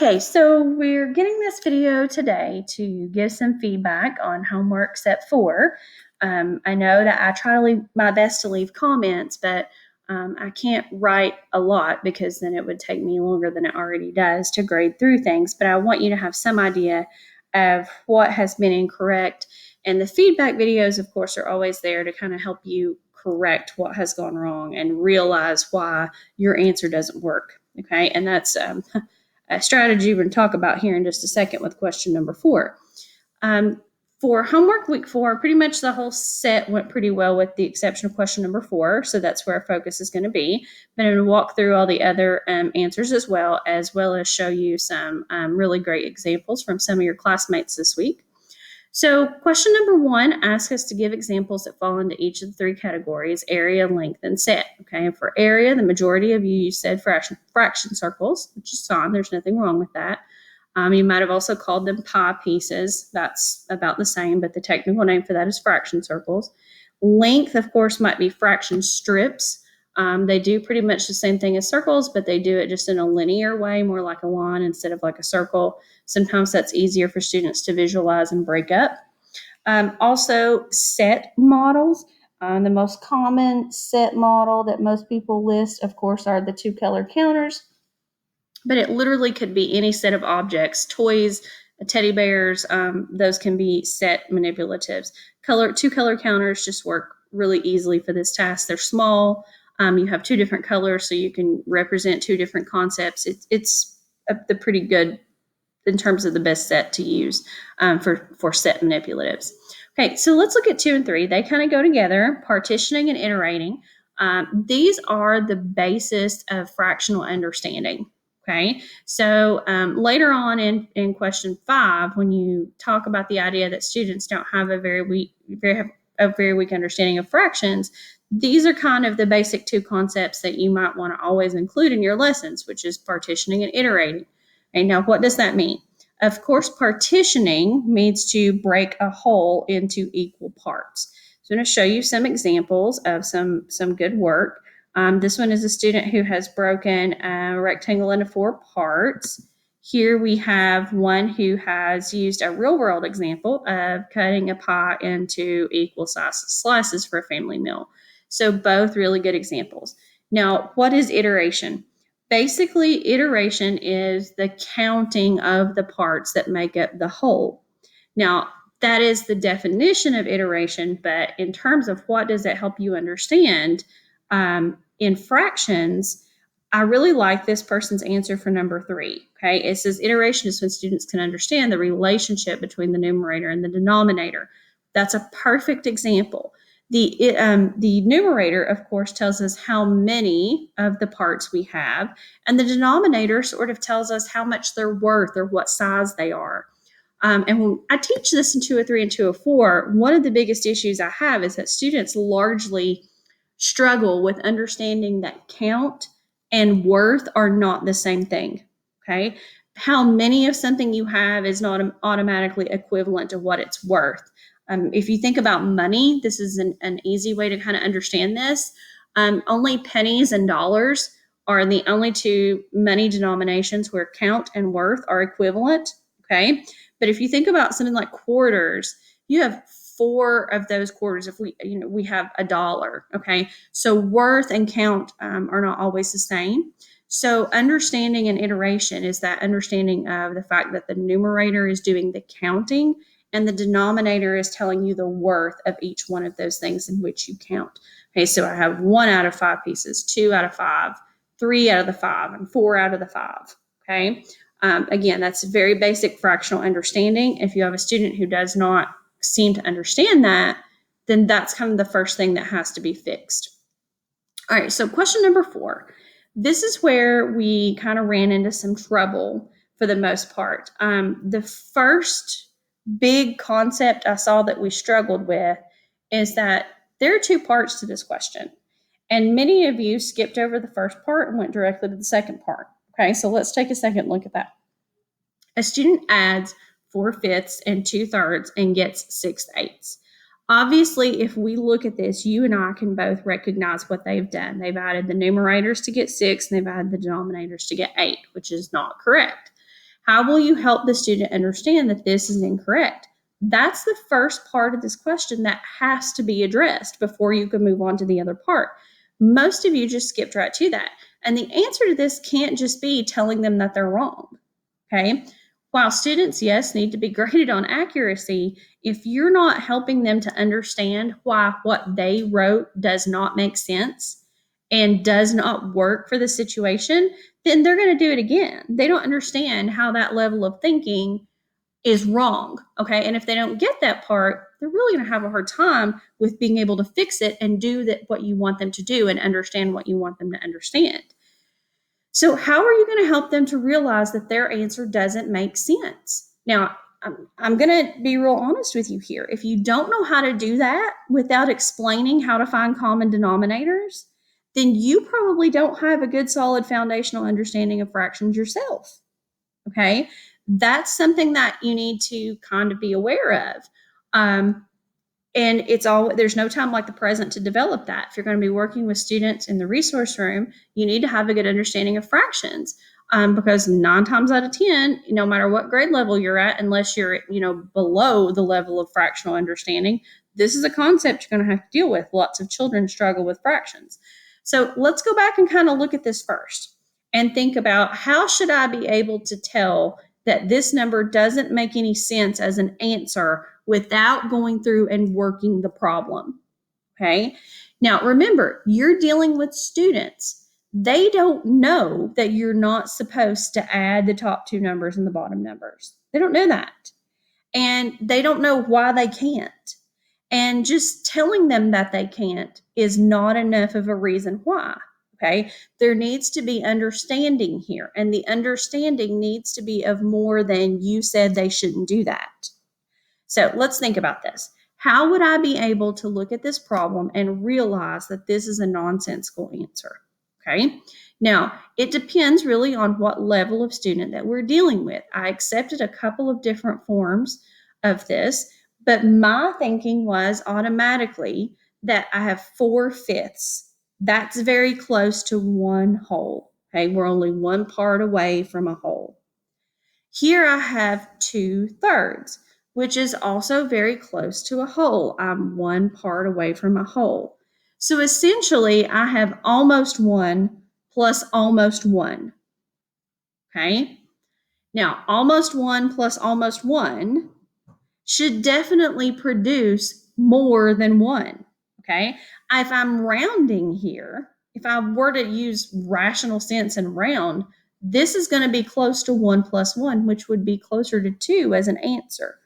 Okay, so we're getting this video today to give some feedback on homework set 4. I know that I try to leave my best to leave comments, but I can't write a lot because then it would take me longer than it already does to grade through things. But I want you to have some idea of what has been incorrect. And the feedback videos, of course, are always there to kind of help you correct what has gone wrong and realize why your answer doesn't work. Okay, and that's a strategy we're going to talk about here in just a second with question number 4. For homework week 4, pretty much the whole set went pretty well with the exception of question number 4. So that's where our focus is going to be. But I'm going to walk through all the other answers as well as show you some really great examples from some of your classmates this week. So question number 1 asks us to give examples that fall into each of the 3 categories: area, length, and set. Okay, and for area, the majority of you said fraction circles, which is fine. There's nothing wrong with that. You might have also called them pie pieces. That's about the same, but the technical name for that is fraction circles. Length, of course, might be fraction strips. They do pretty much the same thing as circles, but they do it just in a linear way, more like a line instead of like a circle. Sometimes that's easier for students to visualize and break up. Also, set models. The most common set model that most people list, of course, are the 2-color counters, but it literally could be any set of objects, toys, teddy bears. Those can be set manipulatives. 2-color counters just work really easily for this task. They're small. You have 2 different colors, so you can represent 2 different concepts. It's the pretty good in terms of the best set to use for set manipulatives. Okay, so let's look at 2 and 3. They kind of go together, partitioning and iterating. These are the basis of fractional understanding. Okay, so later on in question 5, when you talk about the idea that students don't have a very weak understanding of fractions, these are kind of the basic 2 concepts that you might want to always include in your lessons, which is partitioning and iterating. Okay, now what does that mean? Of course, partitioning means to break a whole into equal parts. So I'm going to show you some examples of some good work. This one is a student who has broken a rectangle into 4 parts. Here we have one who has used a real-world example of cutting a pie into equal slices for a family meal. So both really good examples. Now, what is iteration? Basically, iteration is the counting of the parts that make up the whole. Now, that is the definition of iteration, but in terms of what does it help you understand, in fractions, I really like this person's answer for number 3. Okay, it says iteration is when students can understand the relationship between the numerator and the denominator. That's a perfect example. The numerator, of course, tells us how many of the parts we have, and the denominator sort of tells us how much they're worth or what size they are. And when I teach this in 203 and 204, one of the biggest issues I have is that students largely struggle with understanding that count and worth are not the same thing. Okay, how many of something you have is not automatically equivalent to what it's worth. If you think about money, this is an easy way to kind of understand this. Only pennies and dollars are the only 2 money denominations where count and worth are equivalent. Okay, but if you think about something like quarters, you have 4 of those quarters. If we have $1. Okay, so worth and count are not always the same. So understanding an iteration is that understanding of the fact that the numerator is doing the counting and the denominator is telling you the worth of each one of those things in which you count. Okay, so I have 1 out of 5 pieces, 2 out of 5, 3 out of the 5, and 4 out of the 5. Okay, again, that's very basic fractional understanding. If you have a student who does not seem to understand that, then that's kind of the first thing that has to be fixed. All right, so question number 4. This is where we kind of ran into some trouble for the most part. The first big concept I saw that we struggled with is that there are 2 parts to this question. And many of you skipped over the first part and went directly to the second part. Okay, so let's take a second look at that. A student adds 4/5 and 2/3 and gets 6/8. Obviously, if we look at this, you and I can both recognize what they've done. They've added the numerators to get 6, and they've added the denominators to get 8, which is not correct. How will you help the student understand that this is incorrect? That's the first part of this question that has to be addressed before you can move on to the other part. Most of you just skipped right to that. And the answer to this can't just be telling them that they're wrong. Okay. While students, yes, need to be graded on accuracy, if you're not helping them to understand why what they wrote does not make sense and does not work for the situation, then they're going to do it again. They don't understand how that level of thinking is wrong. Okay. And if they don't get that part, they're really going to have a hard time with being able to fix it and do that what you want them to do and understand what you want them to understand. So, how are you going to help them to realize that their answer doesn't make sense? Now, I'm going to be real honest with you here. If you don't know how to do that without explaining how to find common denominators, then you probably don't have a good, solid foundational understanding of fractions yourself. Okay. That's something that you need to kind of be aware of. And there's no time like the present to develop that. If you're going to be working with students in the resource room, you need to have a good understanding of fractions. Because 9 times out of 10, no matter what grade level you're at, unless you're, below the level of fractional understanding, this is a concept you're going to have to deal with. Lots of children struggle with fractions. So let's go back and kind of look at this first and think about, how should I be able to tell that this number doesn't make any sense as an answer without going through and working the problem? Okay. Now, remember, you're dealing with students. They don't know that you're not supposed to add the top 2 numbers and the bottom numbers. They don't know that. And they don't know why they can't. And just telling them that they can't is not enough of a reason why. Okay. There needs to be understanding here. And the understanding needs to be of more than you said they shouldn't do that. So let's think about this. How would I be able to look at this problem and realize that this is a nonsensical answer? Okay. Now, it depends really on what level of student that we're dealing with. I accepted a couple of different forms of this, but my thinking was automatically that I have 4/5. That's very close to one whole. Okay. We're only one part away from a whole. Here I have 2/3, which is also very close to a whole. I'm one part away from a whole. So essentially, I have almost 1 plus almost 1. Okay. Now, almost 1 plus almost 1 should definitely produce more than 1. Okay. If I'm rounding here, if I were to use rational sense and round, this is going to be close to 1 plus 1, which would be closer to 2 as an answer.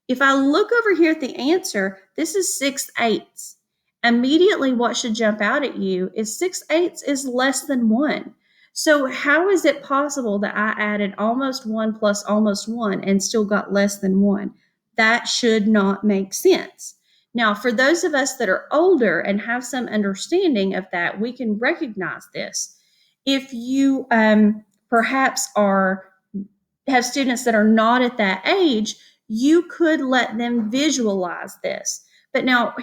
If I look over here at the answer, this is 6/8. Immediately, what should jump out at you is 6/8 is less than 1. So how is it possible that I added almost 1 plus almost 1 and still got less than 1? That should not make sense. Now, for those of us that are older and have some understanding of that, we can recognize this. If you perhaps have students that are not at that age, you could let them visualize this. But now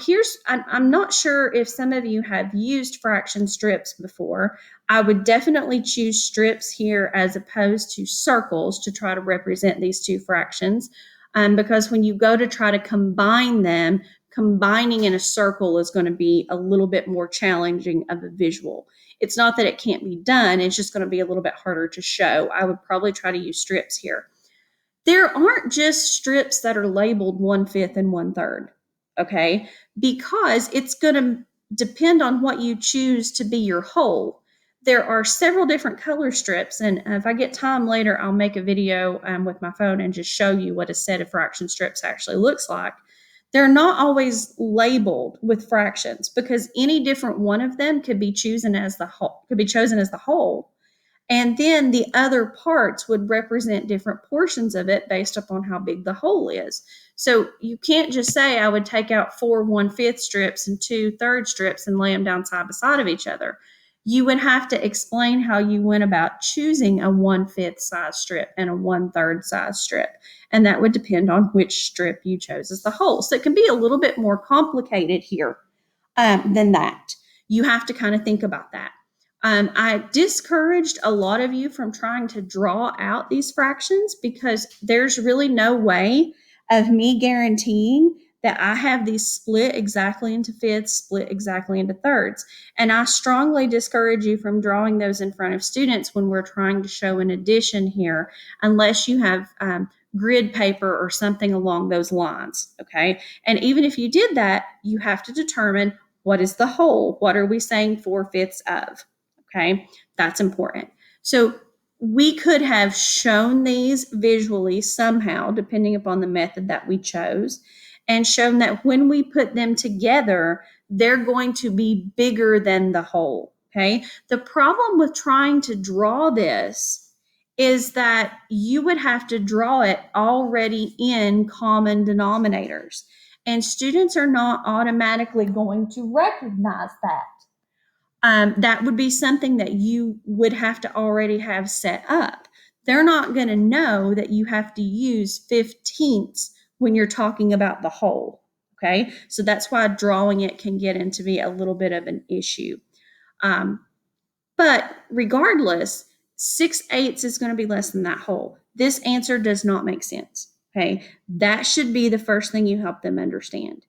I'm not sure if some of you have used fraction strips before. I would definitely choose strips here as opposed to circles to try to represent these 2 fractions. Because when you go to try to combine them, combining in a circle is going to be a little bit more challenging of a visual. It's not that it can't be done, it's just going to be a little bit harder to show. I would probably try to use strips here. There aren't just strips that are labeled 1/5 and 1/3, okay? Because it's going to depend on what you choose to be your whole. There are several different color strips, and if I get time later, I'll make a video with my phone and just show you what a set of fraction strips actually looks like. They're not always labeled with fractions because any different one of them could be chosen as the whole. And then the other parts would represent different portions of it based upon how big the whole is. So you can't just say I would take out 4 1/5 strips and 2/3 strips and lay them down side by side of each other. You would have to explain how you went about choosing a 1/5 size strip and a 1/3 size strip. And that would depend on which strip you chose as the whole. So it can be a little bit more complicated here than that. You have to kind of think about that. I discouraged a lot of you from trying to draw out these fractions because there's really no way of me guaranteeing that I have these split exactly into fifths, split exactly into thirds. And I strongly discourage you from drawing those in front of students when we're trying to show an addition here, unless you have grid paper or something along those lines. Okay. And even if you did that, you have to determine what is the whole? What are we saying 4/5 of? Okay, that's important. So we could have shown these visually somehow, depending upon the method that we chose, and shown that when we put them together, they're going to be bigger than the whole. Okay, the problem with trying to draw this is that you would have to draw it already in common denominators, and students are not automatically going to recognize that. That would be something that you would have to already have set up. They're not going to know that you have to use 15ths when you're talking about the whole. Okay, so that's why drawing it can get into be a little bit of an issue. But regardless, 6/8 is going to be less than that whole. This answer does not make sense. Okay, that should be the first thing you help them understand.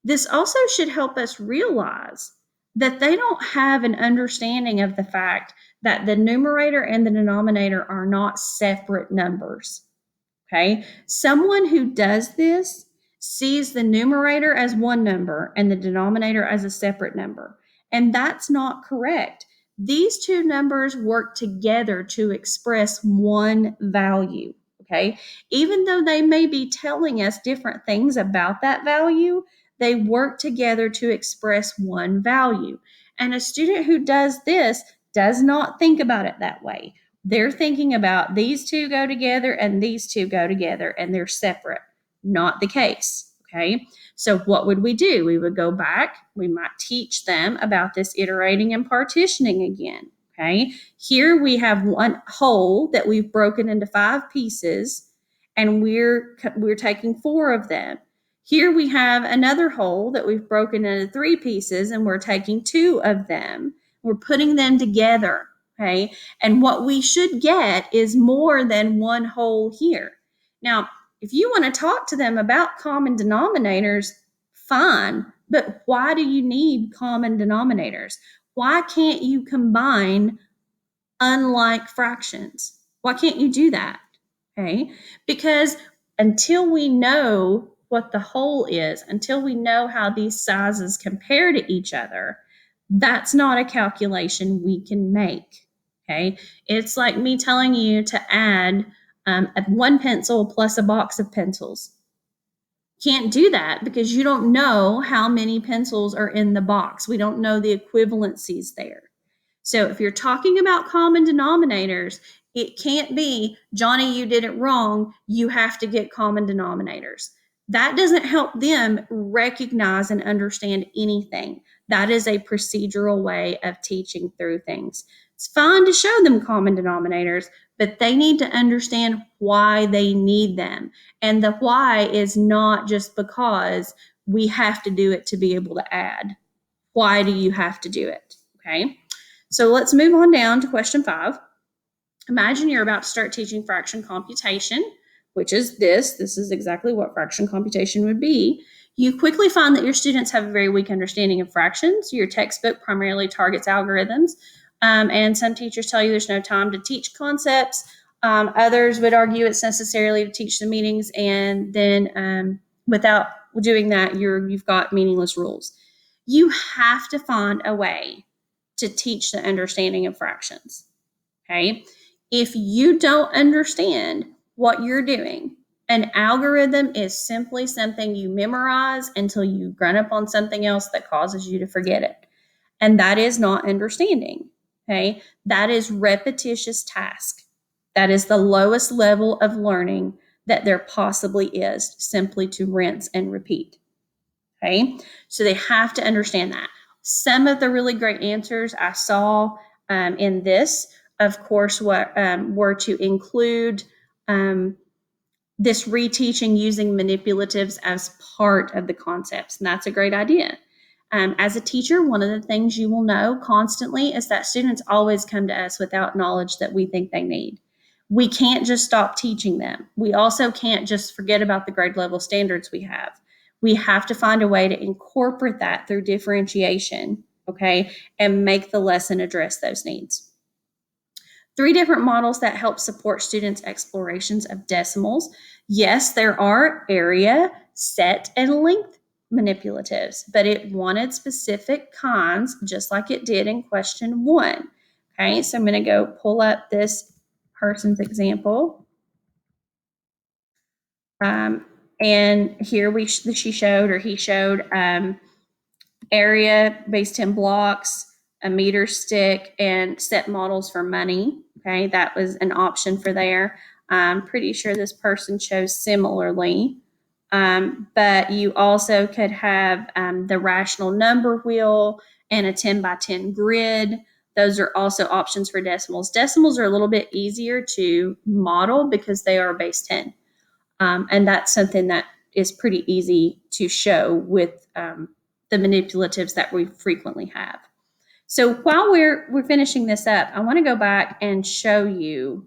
This also should help us realize that they don't have an understanding of the fact that the numerator and the denominator are not separate numbers. Okay. Someone who does this sees the numerator as one number and the denominator as a separate number. And that's not correct. These two numbers work together to express one value. Okay. Even though they may be telling us different things about that value, they work together to express one value. And a student who does this does not think about it that way. They're thinking about these two go together and these two go together and they're separate. Not the case. Okay. So what would we do? We would go back. We might teach them about this iterating and partitioning again. Okay. Here we have one whole that we've broken into 5 pieces, and we're taking 4 of them. Here we have another whole that we've broken into 3 pieces, and we're taking 2 of them. We're putting them together. Okay. And what we should get is more than one whole here. Now, if you want to talk to them about common denominators, fine. But why do you need common denominators? Why can't you combine unlike fractions? Why can't you do that? Okay. Because until we know what the whole is, until we know how these sizes compare to each other, that's not a calculation we can make. Okay. It's like me telling you to add one pencil plus a box of pencils. Can't do that because you don't know how many pencils are in the box. We don't know the equivalencies there. So if you're talking about common denominators, it can't be, Johnny, you did it wrong. You have to get common denominators. That doesn't help them recognize and understand anything. That is a procedural way of teaching through things. It's fine to show them common denominators, but they need to understand why they need them. And the why is not just because we have to do it to be able to add. Why do you have to do it? Okay. So let's move on down to question 5. Imagine you're about to start teaching fraction computation, which is this. This is exactly what fraction computation would be. You quickly find that your students have a very weak understanding of fractions. Your textbook primarily targets algorithms, and some teachers tell you there's no time to teach concepts. Others would argue it's necessarily to teach the meanings, and then without doing that, you've got meaningless rules. You have to find a way to teach the understanding of fractions. Okay. If you don't understand what you're doing, an algorithm is simply something you memorize until you run up on something else that causes you to forget it. And that is not understanding. Okay. That is repetitious task. That is the lowest level of learning that there possibly is, simply to rinse and repeat. Okay. So they have to understand that. Some of the really great answers I saw in this, of course, were to include this reteaching using manipulatives as part of the concepts. And that's a great idea. As a teacher, one of the things you will know constantly is that students always come to us without knowledge that we think they need. We can't just stop teaching them. We also can't just forget about the grade level standards we have. We have to find a way to incorporate that through differentiation, okay, and make the lesson address those needs. 3 different models that help support students' explorations of decimals. Yes, there are area, set, and length manipulatives, but it wanted specific kinds, just like it did in question 1. Okay, so I'm going to go pull up this person's example. And here she showed, or he showed, area, base 10 blocks, a meter stick, and set models for money. Okay, that was an option for there. I'm pretty sure this person chose similarly. But you also could have the rational number wheel and a 10 by 10 grid. Those are also options for decimals. Decimals are a little bit easier to model because they are base 10. And that's something that is pretty easy to show with the manipulatives that we frequently have. So while we're finishing this up, I want to go back and show you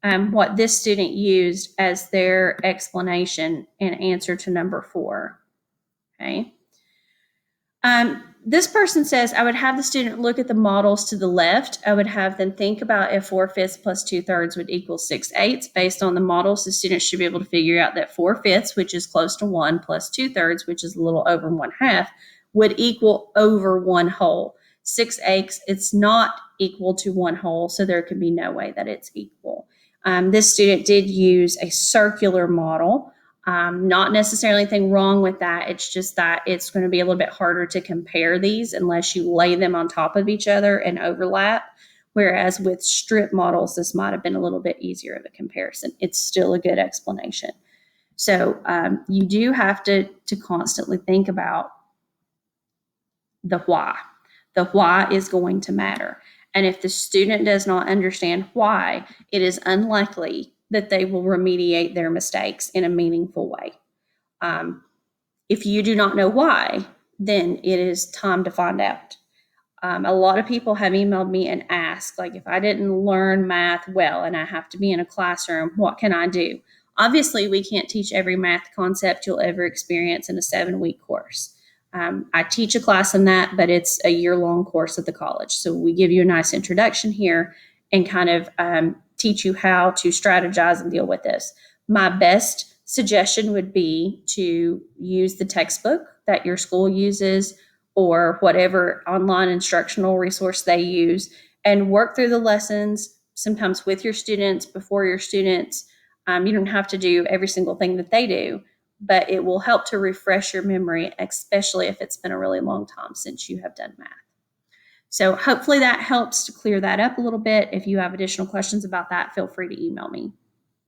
what this student used as their explanation and answer to number 4. Okay. This person says, I would have the student look at the models to the left. I would have them think about if 4/5 plus 2/3 would equal 6/8. Based on the models, the student should be able to figure out that 4/5, which is close to 1, plus 2/3, which is a little over 1/2, would equal over 1 whole. 6/8, it's not equal to 1 whole, so there could be no way that it's equal. This student did use a circular model. Not necessarily anything wrong with that. It's just that it's going to be a little bit harder to compare these unless you lay them on top of each other and overlap. Whereas with strip models, this might have been a little bit easier of a comparison. It's still a good explanation. So you do have to constantly think about the why. The why is going to matter. And if the student does not understand why, it is unlikely that they will remediate their mistakes in a meaningful way. If you do not know why, then it is time to find out. A lot of people have emailed me and asked, like, if I didn't learn math well and I have to be in a classroom, what can I do? Obviously, we can't teach every math concept you'll ever experience in a 7-week course. I teach a class in that, but it's a year-long course at the college. So we give you a nice introduction here and kind of teach you how to strategize and deal with this. My best suggestion would be to use the textbook that your school uses or whatever online instructional resource they use and work through the lessons, sometimes with your students, before your students. You don't have to do every single thing that they do, but it will help to refresh your memory, especially if it's been a really long time since you have done math. So hopefully that helps to clear that up a little bit. If you have additional questions about that, feel free to email me.